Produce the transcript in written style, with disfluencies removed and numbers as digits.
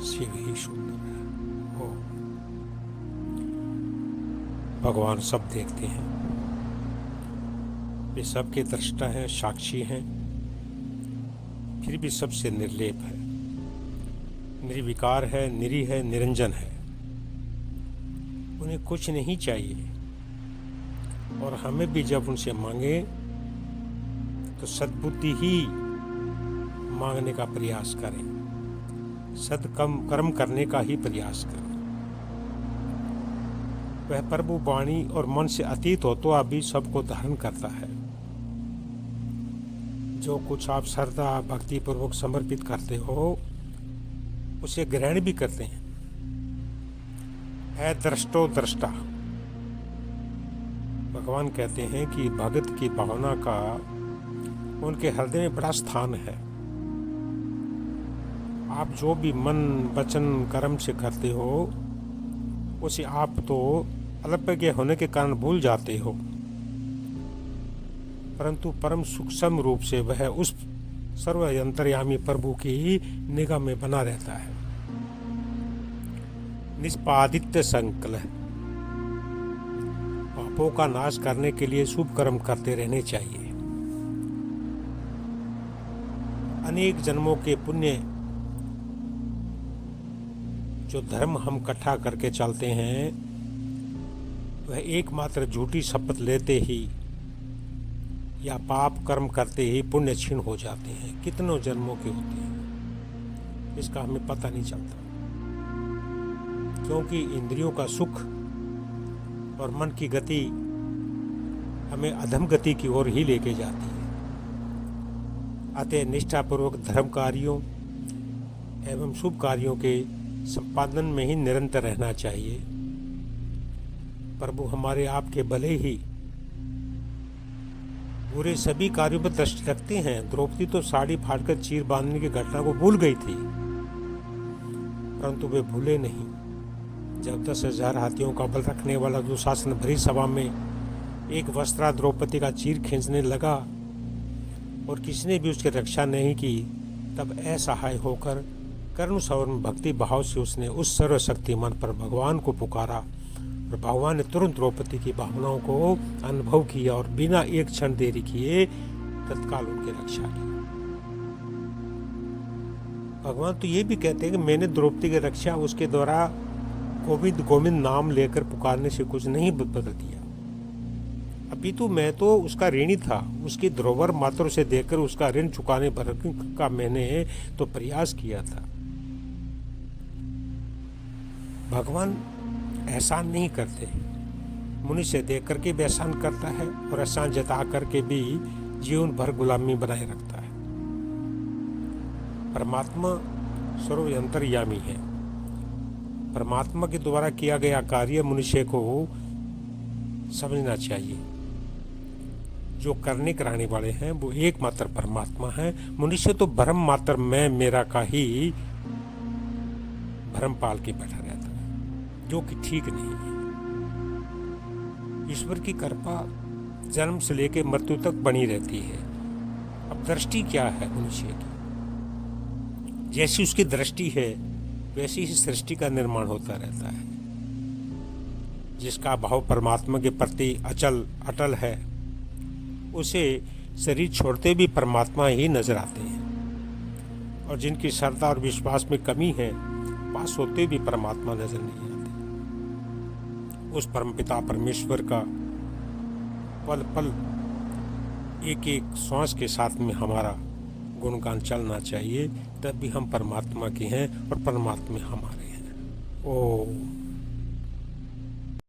शिव ही सुंदर है। ओ भगवान सब देखते हैं, वे सबके दृष्टा हैं, साक्षी हैं, फिर भी सबसे निर्लेप है, निर्विकार है, निरीह है, निरंजन है। उन्हें कुछ नहीं चाहिए, और हमें भी जब उनसे मांगे तो सद्बुद्धि ही मांगने का प्रयास करें, कर्म करने का ही प्रयास करें। वह प्रभु वाणी और मन से अतीत होता भी सबको धारण करता है। जो कुछ आप श्रद्धा भक्ति पूर्वक समर्पित करते हो उसे ग्रहण भी करते हैं। है दृष्टो दृष्टा। भगवान कहते हैं कि भगत की भावना का उनके हृदय में बड़ा स्थान है। आप जो भी मन वचन कर्म से करते हो उसे आप तो अल्पज्ञ होने के कारण भूल जाते हो, परंतु परम सूक्ष्म रूप से वह उस सर्व अंतर्यामी प्रभु की निगाह में बना रहता है। निष्पादित्य संकल्प। पापों का नाश करने के लिए शुभ कर्म करते रहने चाहिए। अनेक जन्मों के पुण्य जो धर्म हम इकट्ठा करके चलते हैं वह एकमात्र झूठी शपथ लेते ही या पाप कर्म करते ही पुण्य क्षीण हो जाते हैं। कितनों जन्मों के होते हैं इसका हमें पता नहीं चलता, क्योंकि इंद्रियों का सुख और मन की गति हमें अधम गति की ओर ही लेके जाती है। अतः निष्ठापूर्वक धर्म कार्यों एवं शुभ कार्यों के संपादन में ही निरंतर रहना चाहिए। प्रभु हमारे आपके भले ही बुरे सभी कार्यों पर दृष्टि रखते हैं। द्रौपदी तो साड़ी फाड़कर चीर बांधने की घटना को भूल गई थी, परंतु वे भूले नहीं। जब 10,000 हाथियों का बल रखने वाला दुशासन भरी सभा में एक वस्त्रा द्रौपदी का चीर खींचने लगा और किसी ने भी उसकी रक्षा नहीं की, तब असहाय होकर करुण स्वर में भक्ति भाव से उसने उस सर्वशक्तिमान पर भगवान को पुकारा और भगवान ने तुरंत द्रौपदी की भावनाओं को अनुभव किया और बिना एक क्षण देरी किए तत्काल उनकी रक्षा की। भगवान तो ये भी कहते हैं कि मैंने द्रौपदी की रक्षा उसके द्वारा गोविंद गोविंद नाम लेकर पुकारने से कुछ नहीं बदल दिया, अपितु मैं तो उसका ऋणी था। उसकी धरोहर मात्र से देखकर उसका ऋण चुकाने भर का मैंने तो प्रयास किया था। भगवान एहसान नहीं करते, मनुष्य देख करके भी एहसान करता है और एहसान जता करके भी जीवन भर गुलामी बनाए रखता है। परमात्मा सर्व अंतर्यामी है। परमात्मा के द्वारा किया गया कार्य मनुष्य को समझना चाहिए। जो करने कराने वाले हैं वो एकमात्र परमात्मा है। मनुष्य तो भ्रम मात्र मैं मेरा का ही भ्रम पाल के बैठा रहता है, जो कि ठीक नहीं है। ईश्वर की कृपा जन्म से लेकर मृत्यु तक बनी रहती है। अब दृष्टि क्या है मनुष्य की? जैसी उसकी दृष्टि है वैसी ही सृष्टि का निर्माण होता रहता है। जिसका भाव परमात्मा के प्रति अटल है उसे शरीर छोड़ते भी परमात्मा ही नजर आते हैं, और जिनकी श्रद्धा और विश्वास में कमी है पास होते भी परमात्मा नजर नहीं आते। उस परमपिता परमेश्वर का पल पल एक एक श्वास के साथ में हमारा गुणगान चलना चाहिए, तब भी हम परमात्मा के हैं और परमात्मा हमारे हैं। ओम।